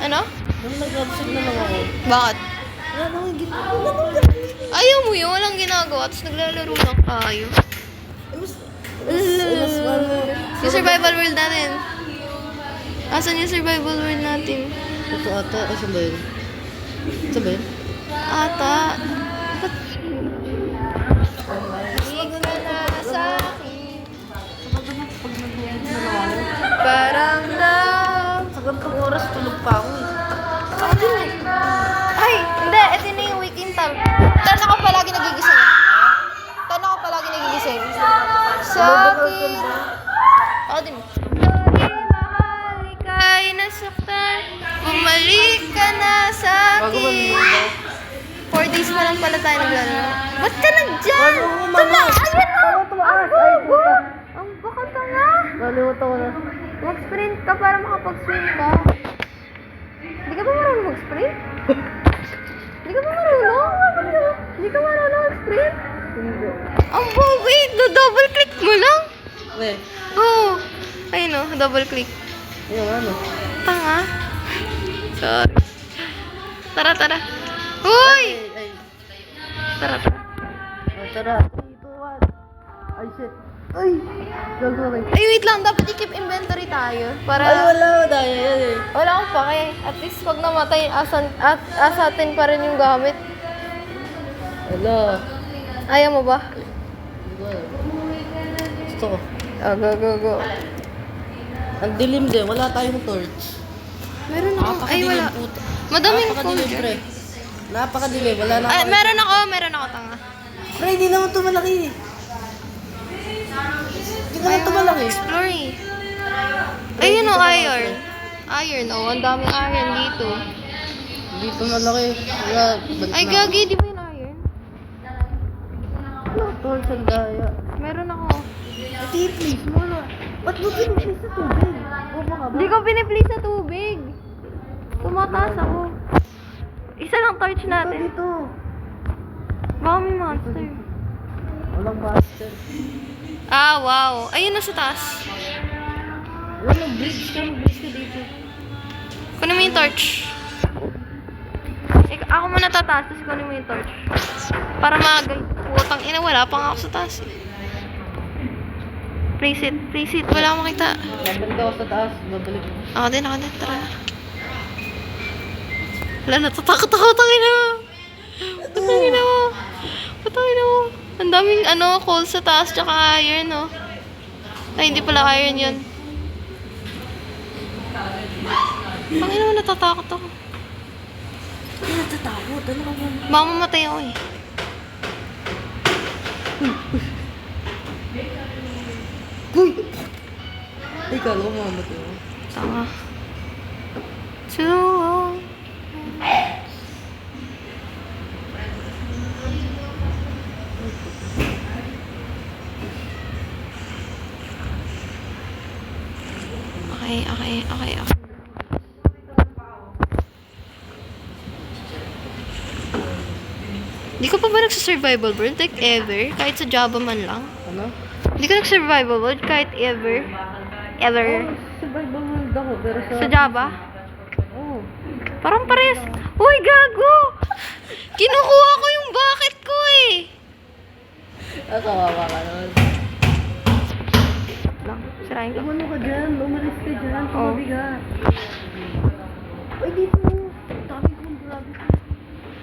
Ano? Nung nag-absent na lang ako. Bakit? Wala na akong ginagawa. Ayaw mo yun, walang ginagawa. Tapos naglalaro lang tayo. Mas ano. Yung survival world natin. Asan yung survival world natin? Ito ata. Asan ba yun? Ito ba yun? Ata. Ba't? Hindi ka na sa akin. Parang na. Sa gantong oras tulog pa ako eh. Ako din eh. Ay, hindi. Ito na yung weekend time. Tan ako palagi nagigising. Tan ako palagi nagigising. Sa akin. Ako din. Lagi mahal, ika'y nasaktan. Bumalik ka na sa akin. 4 days na lang pala tayo naglalaro. Ba't ka nagdyan? Tumaas! Ayun o! Ang bobo! Ang baka ka nga! Nalimutan ko na. Mag-sprint ka para makapag-swim ka. Hindi ka ba marunong mag-sprint? Hindi ka ba marunong? Hindi ka marunong mag-sprint? Hindi. Ang bobo eh! Double click mo lang? Weh. Oo. Ayun o, double click. Yung ano? Tanga. Sorry. Tara, tara. Uy! Ay. Tara, tara. Oh, tara. 3, 2, 1. Ay, shit. Ay! Sorry. Ay, wait lang. Dapat i-keep inventory tayo. Para... Ay, wala ko dahil yan eh. Wala akong pake. At least pag namatay, asatin pa rin yung gamit. Wala. Ayaw mo ba? Hindi ko alam. Gusto ko. Oh, go, go, go. Ang dilim din. Wala tayong torch. Meron ako. Ay, wala. puta. Madaming Napakadilim, phone pre. Napakadilim. Wala na Ay, ako. meron ako, tanga. Pre, hindi naman ito malaki. Hindi naman ito malaki. Explore eh. Ayun o, iron. Iron, oh. Ang daming iron dito. Hindi ito malaki. Wala. Balik Ay, na. gagi, di ba yung iron? Wala, torch ang daya. Meron ako. Ati, please. Wala. Ba't mo pinipis sa tubig? Buma ka ba? Hindi ko piniplay sa tubig. Tumataas ako. Isa lang torch Ito natin. dito. Baka may monster. Walang master. Ah, wow. Ayun na sa taas. Wala, mag-bridge ka. Mag-bridge ka dito. Kunin mo yung torch. Ako muna tataas, tapos kunin mo yung torch. Para magay. Putang ina, wala pa nga ako sa taas eh. Place it. Wala akong makita. Babalik ako sa taas. Babalik. Ako din, tara na. Wala, natatakot ako, tangina mo. Putangina mo. Ang daming coal sa taas, tsaka iron, no. Ay, hindi pala iron yun. Tangina mo, natatakot ako. Hindi natatakot. Ano ka ba? Baka mamatay ako eh. Uy! Ay, kala ko mamamatay ako. Tanga. So, Okay. Di ko pa ba nagsa-survival world? Like ever? Kahit sa Java man lang? Ano? Di ko nag-survival world kahit ever? Ever? Survival world ako, pero Sa Java? Oo. Parang pares. Uy, gago! Kinukuha ko yung bucket ko eh! Kawawa ka naman. Lang, sirain ko. Umano ka dyan. Umalis ka dyan. Oh. Tumabi ka. Ay, dito. Dami kong grabe.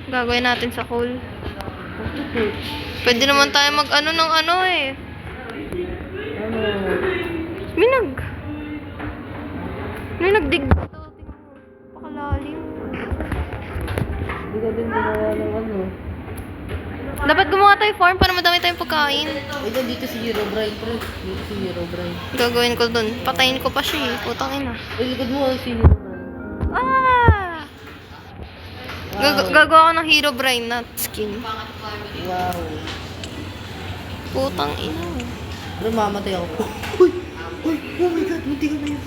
Gagawin natin sa coal. Okay. Pwede naman tayo mag-ano ng ano eh. Ano? May nagdig dito. Tingnan mo. Pakalalim. Hindi ka din gumawa ng ano. Dapat gumawa tayo farm para madami tayong pagkain. Ay, dito si Herobrine, pre. Dito si Herobrine. Gagawin ko dun. Patayin ko pa siya eh. Putang ina. Ay, likod mo si Herobrine. Ah! Gagawa ko ng hero brain na skin. Wow. Putang ina. Pero mamatay ako. Uy! Uy! Oh my God! Munti ka na yun.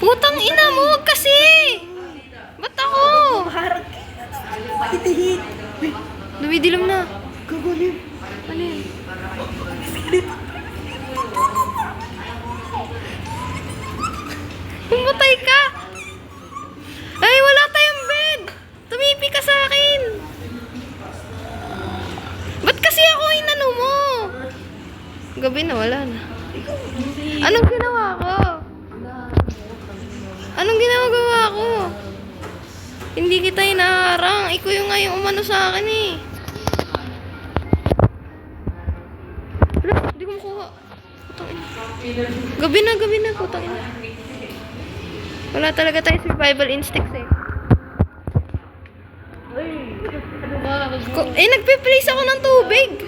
Putang ina mo! Wag kasi! Ba't ako? Maharap ka. Hit-hit. Uy! Dumidilim na. Kagalim. Ano yun? Pumatay ka! Ay, wala Anong ginagawa ko? Hindi kita inaharang. Ikaw yung nga yung umano sa akin eh. Wala, hindi ko makuha. Putang ina. Gabi na, putang ina. Wala talaga tayo survival instincts eh. Nagpe-place ako ng tubig.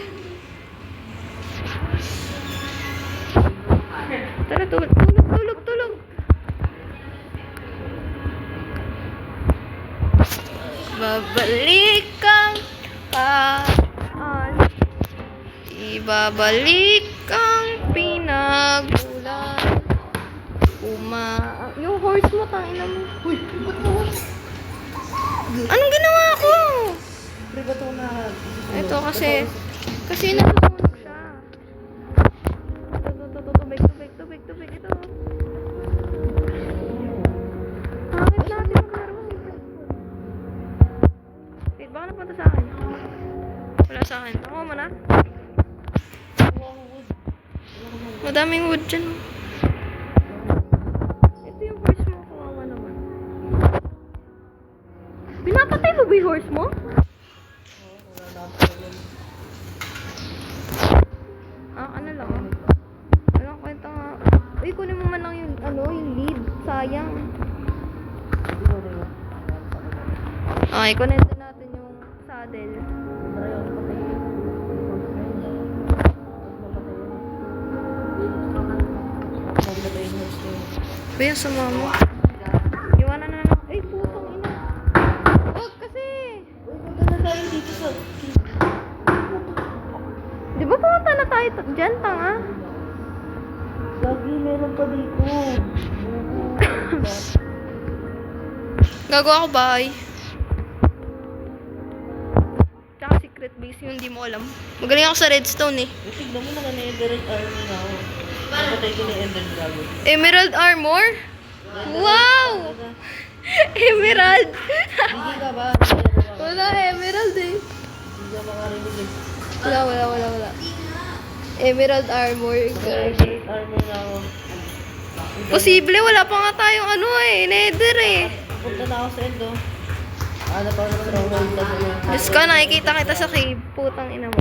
Tara, tulog. Babalik kang ibabalik kang pinagmulan. Yung horse mo, tangina mo. Uy, ba't mo? Anong ginawa ko? Pre, ba't ako na? Ito kasi natutunog siya. Tubig, ito. Hangit natin yung laro. Wait, baka napunta sa akin. Wala sa akin. Ako mo na. Madaming wood dyan. Ito yung horse mo. Kawawa naman. Pinapatay mo ba yung horse mo? Ano lang. Walang kwenta nga. Uy, kunin mo man lang yung, yung lead. Sayang. Okay, kunin din natin yung saddle. Ba yung sama mo? Iwanan na lang. Ay, putang ina. Huwag kasi. Uy, punta na tayo dito sa... Di ba pumunta na tayo dyan, tanga? Gagi, meron pa dito. Gagawa ko bahay. Tsaka secret base yung hindi mo alam. Magaling ako sa redstone eh. Uy, tignan mo, naka-netherite armor na ako. Napatay ko na yung ender dragon. Emerald armor? Wow! Emerald! Hindi ka ba? Wala, emerald eh. Hindi ka makarinig eh. Wala. Emerald armor. Netherite armor na ako. Posible, wala pa nga tayong nether eh. Punta na ako sa end, oh. Ano pa naman stronghold na naman. Diyos ka, nakikita kita sa cave. Putang ina mo.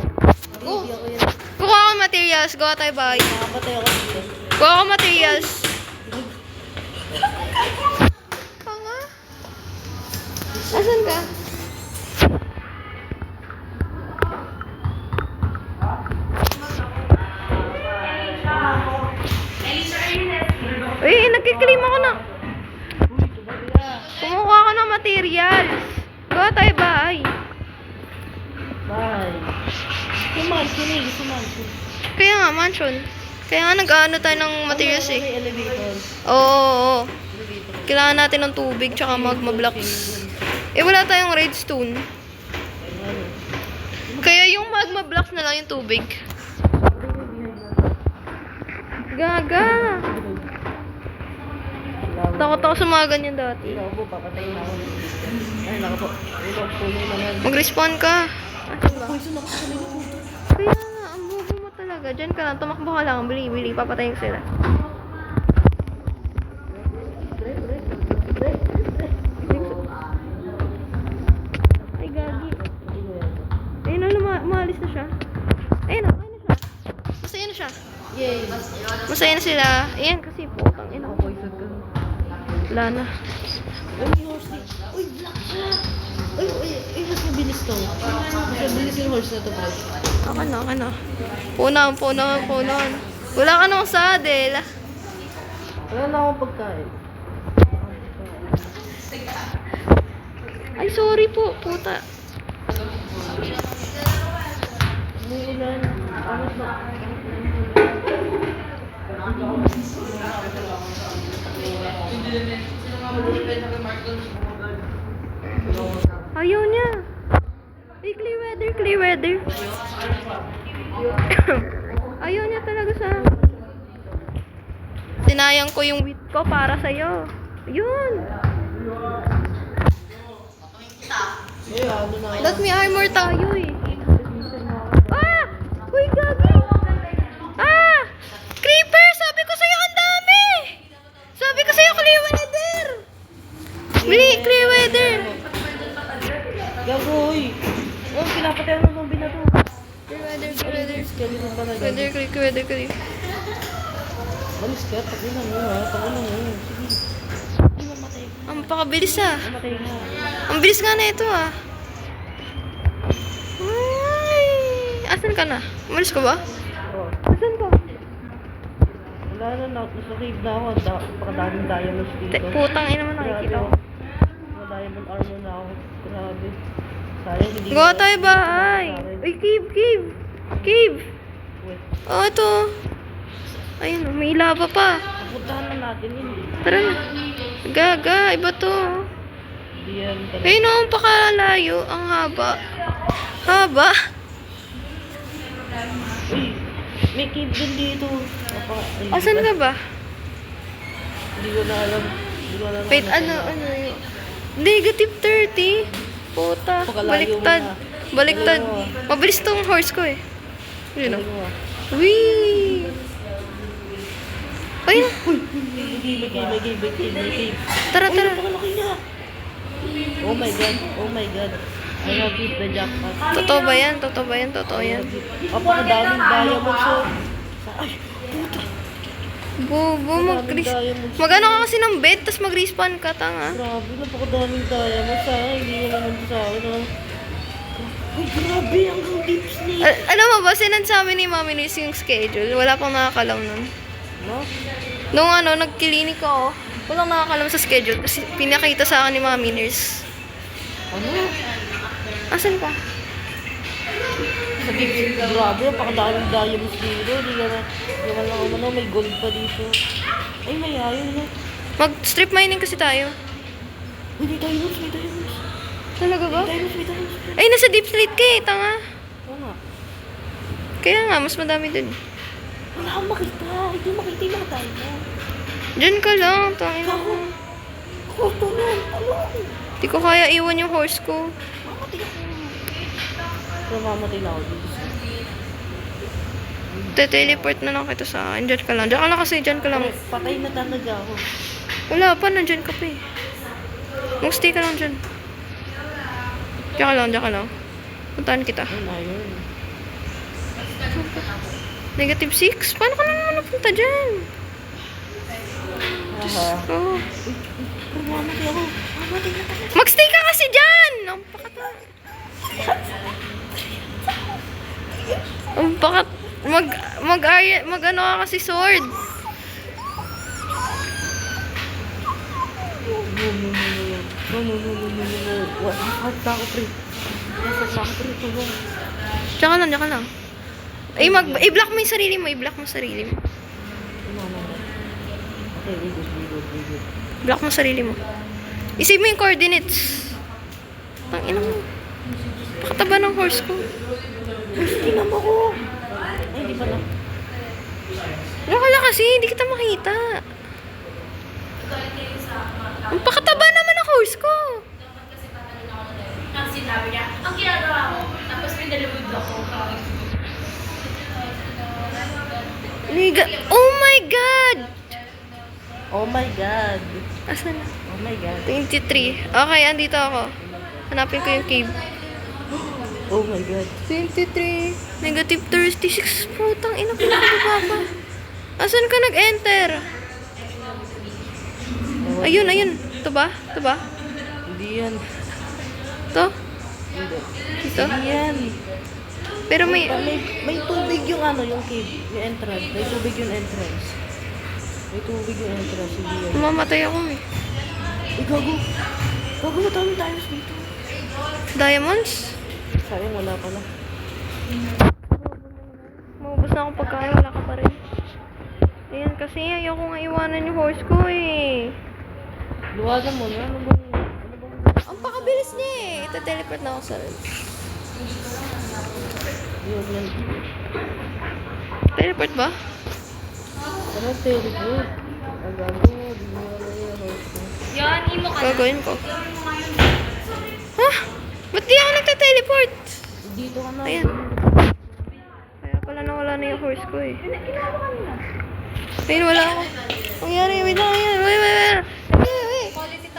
Hindi ako yun. Kuha ko materials, gawa tayo bahay. Nakapatay ako dito. Kuha ko materials. Panga? Asan ka? Uy, nagkiklaim ako na. Kumukuha ko ng materials. Gawa tayo bahay. Bye. Yung mansion eh. Gusto mansion. Kaya nga, mansion. Kaya nga nag-ano tayo ng materials eh. May elevator. Oo. Kailangan natin ng tubig tsaka magma blocks. Eh, wala tayong redstone. Kaya yung magma blocks na lang yung tubig. Gaga! Takot ako sa mga ganyan dati. Ikaw po, papatayin ako. Ay, naka po. Ikaw po naman. Mag-respawn ka. Poison ako sa kanila po. Kaya nga, ang bobo mo talaga. Diyan ka lang, tumakbo ka lang. Bili, papatayin sila. Ay, gagi. Ayun na, umalis na siya. Ayun na siya. Masaya na siya. Yay. Masaya na sila. Ayan, kasi putang ina. Poison ka. Wala na. Uy, may horse dito. Uy, black siya. Uy, mas mabilis to. Mas mabilis yung horse na to, bro. Okay na. Punan. Wala ka nang saddle. Wala na akong pagkain. Ay, sorry po, puta. May ilan. Amat na. Ayaw niya. Ay, clear weather. Ayaw niya talaga sa... Sinayang ko yung wheat ko para sa'yo. Yun. Ano na. Let me armor tayo eh. Ah! Uy, gagi! Ah! Creeper! Sabi ko sa'yo, ang dami! Sabi ko sa'yo, clear weather! Bili, clear weather. Gago, uy. Oh, pinapatay ako ng zombie na to. Clear weather, clear weather. Skeleton pa na gago. Weather, clear weather, clear. Malis ka, tapunan mo ha. Tapunan mo. Sige. Hindi mamatay. Ang pakabilis ah. Mamatay na. Ang bilis nga na ito ah. Ay, asan ka na? Umalis ka ba? Oh. Asan ka? Wala na, nasa cave na ako. Pakadaming diamonds dito. Putang ina mo nakikita ko. Mga diamond armor na ako. Grabe. Sayang hindi Gawa tayo bahay. Uy, cave, cave. Cave. Wait. Oh, ito. Ayun, may lava pa. Puntahan na natin yun. Tara na. Gaga, iba to. Hindi yan. Ayun o, ang pakalayo. Ang haba. Haba. Uy, may cave din dito. Asan ka ba? Hindi ko na alam. Hindi ko alam. Wait, ano yun? Negative 30. Puta. Pakalayo Baliktad. mo na. Baliktad. Pakalayo mo. Mabilis tong horse ko eh. Yun o. Ano ah? Wee! Ayun. May cave. Tara, tara. Napakalaki niya. Oh my god. Oh my god. I have hit the jackpot. Totoo ba yan? Totoo ba yan? Totoo yan. Apakadaming diamonds oh. Ay, puta. Bobo, mag-ano ka kasi ng bed, tapos mag-respawn ka, tanga. Grabe, napakadaming diamonds. Sayang, hindi ko naman ito sa akin. Ah. Uy, grabe, hanggang deep snake. Alam mo ba, sinad sa amin ni Mami Nurse yung schedule. Wala pang nakakalaw nun. No? Nung nagkilinik ako, walang nakakalaw sa schedule kasi pinakita sa akin ni Mami Nurse. Ano? Asan ka? Sa deep snake, grabe, napakadaming diamonds dito. Hindi ka na, may gold pa dito. Ay, may iron na. Mag-strip mining kasi tayo. Uy, may diamonds. Talaga ba? May diamonds. Ay, nasa deep slate ka eh, tanga. Oo nga. Kaya nga, mas madami dun. Wala akong makita. Hindi makita yung mga diamond. Diyan ka lang, tangin Ako. mo. Ako, tulong. Di ko kaya iwan yung horse ko. Mamatay ako. Pero mamatay na ako dito. Te-teleport na lang kita sa akin. Diyan ka lang. Diyan ka lang kasi, diyan ka lang. Pero patay na talaga ako. Wala pa, nandyan ka pa eh. Mag-stay ka lang dyan. Diyan ka lang. Puntahan kita. Ayun. Negative 6? Paano ka na naman napunta dyan? Aha. Oh. Pero mamatay ako. Mamatay na talaga. Mag-stay ka kasi dyan! Ang pakat... Mag-ano ka kasi sword. No. What na ako, pre? Nasaan na ako, pre? Tulong. Diyan ka lang. I-block mo yung sarili mo. Okay, we good. Block mo sarili mo. I-save mo yung coordinates. Tangina mo. Pakataba ng horse ko. Tingnan mo ko. Ay, hindi pala. Wala kasi, hindi kita makita. Ang pakataba naman ng horse ko. Ang sinabi niya, ang ginagawa ko, tapos may dalawid ako. Oh my God! Oh my god. Asan na? Oh my god. 23. Okay, andito ako. Hanapin ko yung cave. Oh my god. 23. Negative 36. Putang ina, pinakababa pa. Asan ka nag-enter? Ayun. Ito ba? Hindi yan. Ito? Hindi. Ito? Hindi yan. Pero may... May tubig yung yung cave. Yung entrance. May tubig yung entrance. Hindi yan. Mamamatay ako eh. Ay, gago. Gago, matami tayo dito. Diamonds? Sayang, wala pala. Maubos na akong pagkain, wala ka pa rin. Ayan, kasi ayoko nga iwanan yung horse ko eh. Luwagan mo na. Ano bang... Ang pakabilis niya eh. Ito-teleport na ako sa rin. Yun. Teleport ba? Ano, teleport? Ang gago. Di mo alam yung horse ko. Yan, imo ka. Gagawin ko. Ha? Ba't di ako nagte-teleport? Dito ka na. Ayan. Kaya pala nawala na yung horse ko eh. Ayun, wala ako. Nangyari, wait lang, ayan. Wait.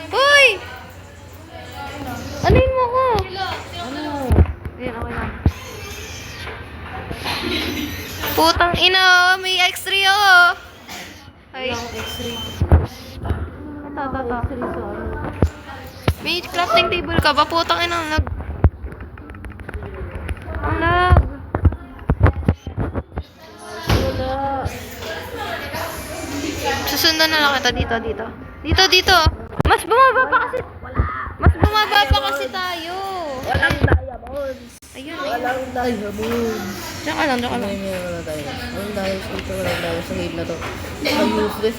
Hoy! ina, may X3 ako. Ay, Wala akong X-ray. ito. X-ray sa ano. May crafting table ka ba? Putang ina, ang lag. Ang lag. Wala. Susundan na lang kita dito. Dito. Mas bumaba pa kasi. Mas bumaba pa kasi tayo. Walang diamonds. Ayun. Walang diamonds. Diyan ka lang. Wala tayo. Walang diamonds dito. Walang diamonds sa game na to. Useless.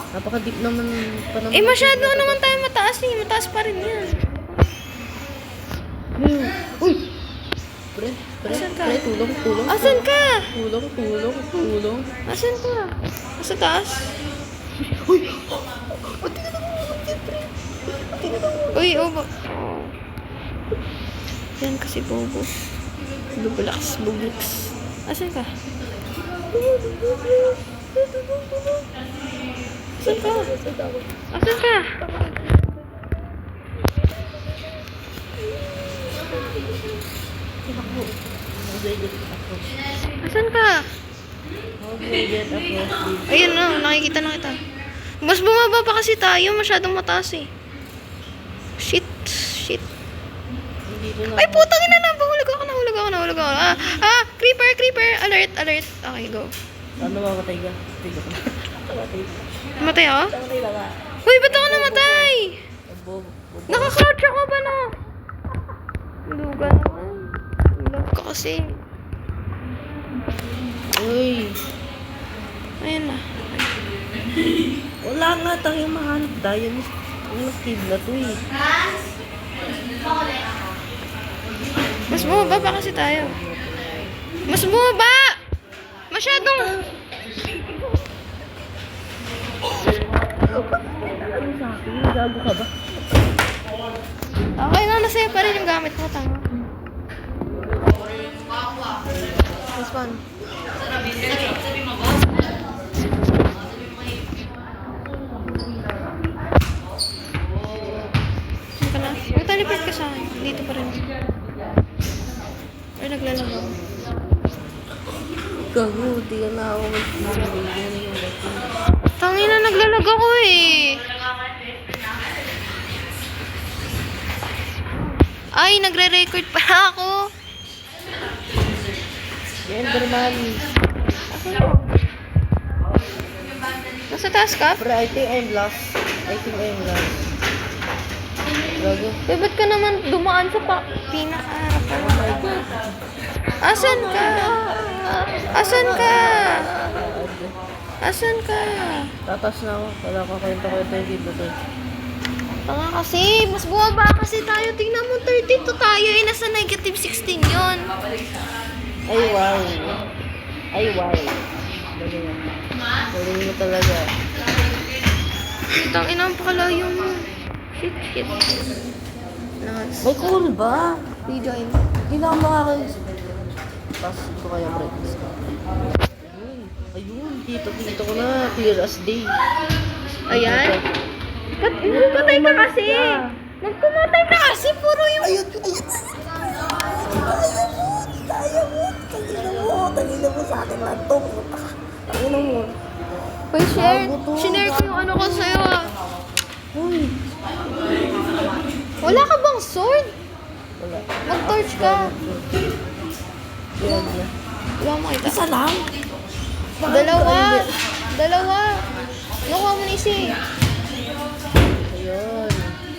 Napaka-deep naman pa naman. Eh, masyado naman tayo mataas eh. Mataas pa rin yan. Uy! Pre, Asan ka? tulong. Asan ka? Tulong. Asan ka? Sa taas? Uy, obo. Yan kasi bobo. Bubulaks. Asan ka? Asan ka? Asan ka? Ayun na, nakikita na kita. Mas bumaba pa kasi tayo, masyadong mataas eh. Shit. Ay, putang ina na, nahulog ako. Creeper, alert. Okay, go. Ano mamatay ka? Tignan ko na. Namatay ako? Mamatay lang ka. Uy, ba't ako namatay? Naka-crouch ako ba no? Luga naman. Love ka kasi. Uy! Ayun na. Wala nga tayo mahanap diamonds. Ang cave na to eh. Mas bumaba pa kasi tayo. Mas bumaba! Masyadong... Ano sa akin? Gago ka ba? Okay na, nasa'yo pa rin yung gamit mo. Tanga. This one. Saan ka na? Magtalipid ka sa akin. Dito pa rin. Or naglalaro. Gago, di ka na ako mag-ibigyan yung dati. Tangina, naglalag ako eh. Ay, nagre-record pa ako. Yung Enderman. Nasa taas ka? Pre, I think I'm last. Gago. Eh, ba't ka naman dumaan sa pinaka-harap? Oh my God. Asan ka? Tatas na ako. Wala ka kwento-kwento yung dito to. Tanga kasi, mas bumaba kasi tayo. Tingnan mo, 32 tayo. Eh, nasa negative 16 yun. Ay, wow. Galing mo talaga. Tangina, ang pakalayo mo. Shit. Nice. May cool ba? Rejoin. Hindi na ako makakalis. Tapos ko kaya breakfast ko. Ayun. Dito ko na. Clear as day. Ayan. Nagpumatay ka kasi. Puro yung... Ayun. Tangina mo sa akin na to. Tangina mo. Uy, share. Gago to. Shinare ko yung ano ko sa'yo ah. Uy. Wala ka bang sword? Wala. Mag-torch ka. Yan na. Wala mo kita. Isa lang? Dalawa. Nakuha mo na isa eh. Ayun.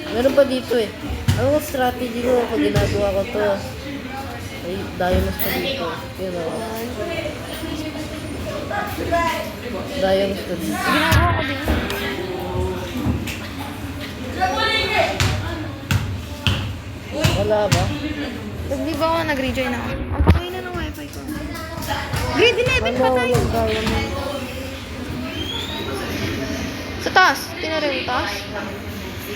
Meron pa dito eh. Ano strategy ko pag ginagawa ko to? Ay, diamonds pa dito. Yun o. Diamonds pa dito. Ginagawa ko din. Wala ba? Di ba ako nag-rejoin ako? Ang pakailan ng wifi ko. Grade 11 pa tayo. Walang diamond. Sa taas. Tinari mo taas.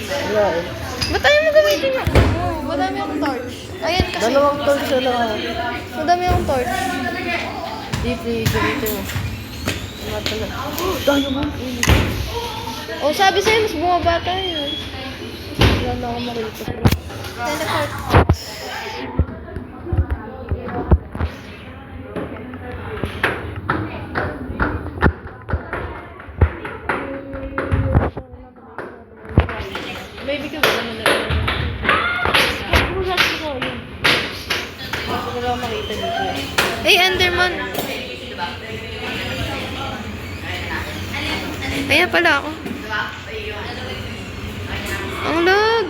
Wala eh. Ba't tayo mo gamitin mo? Oo, madami akong torch. Ayan kasi. Dalawang torch na lang ako. Madami akong torch. Deeply, dito mo. Matala. Diamond! O sabi sa'yo, mas bumaba tayo. Wala na ako makita. Teleport. Maybe ka ba naman na yun? Ano sa ko yun? Gusto ko lang makita dito eh. Ay, Enderman. Ayan pala ako. Ang lag.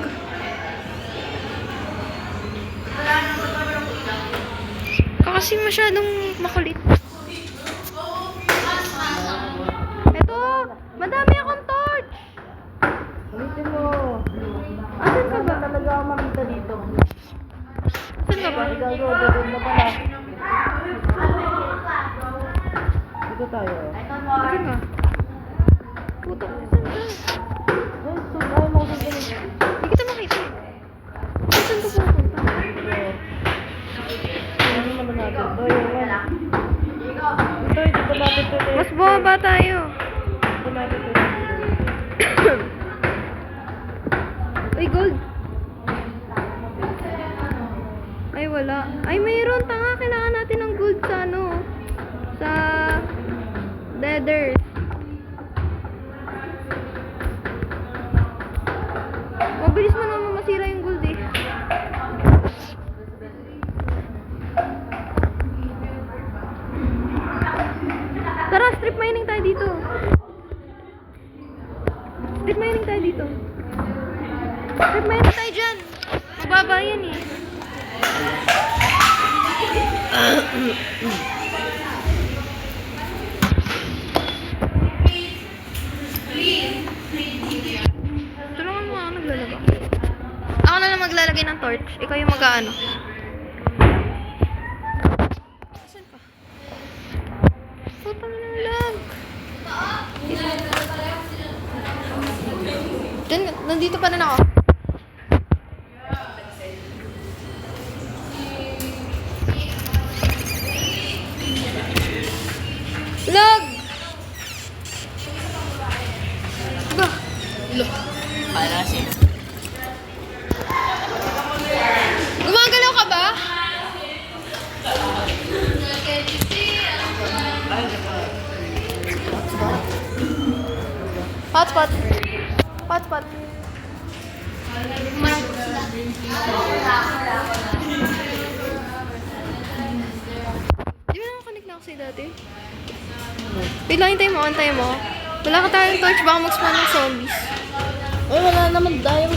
Kasi masyadong makulit. Eto, madami akong torch. Ulitin mo. Asan ka ba? Talaga ako makita dito. Asan ka ba? Ikaw, doon na pala. Dito tayo. Asan ka? Puto, asan ka? Ay, so, ayaw mo ko ganun. Hindi kita makita. Asan ka pupunta? Ano naman natin? Ito, yung wala. Ito, dito natin ito. Mas bumaba tayo. Dito natin ito. Uy, gold. Ay, wala. Ay, mayroon. Tanga, kailangan natin ng gold sa ano. Sa leather. Mabilis mo naman masira yung gold eh. Tara, strip mining tayo dito. Strip mining tayo dito. Strip mining tayo dyan. Mababa yan eh. Tulungan mo ako naglalaba. Ako na lang maglalagay ng torch. Ikaw yung mag-aano. Saan ka? Putang ng lag. Diyan, nandito pa rin ako. Lag! Ba? Gumagalaw ka ba? Hotspot. Hotspot. Di ba nakakonect na ako sa'yo dati? Wait lang, hintayin mo, hintayin mo. Wala ka tayong torch, baka mag-spawn ng zombies. Ay, wala naman. Dahil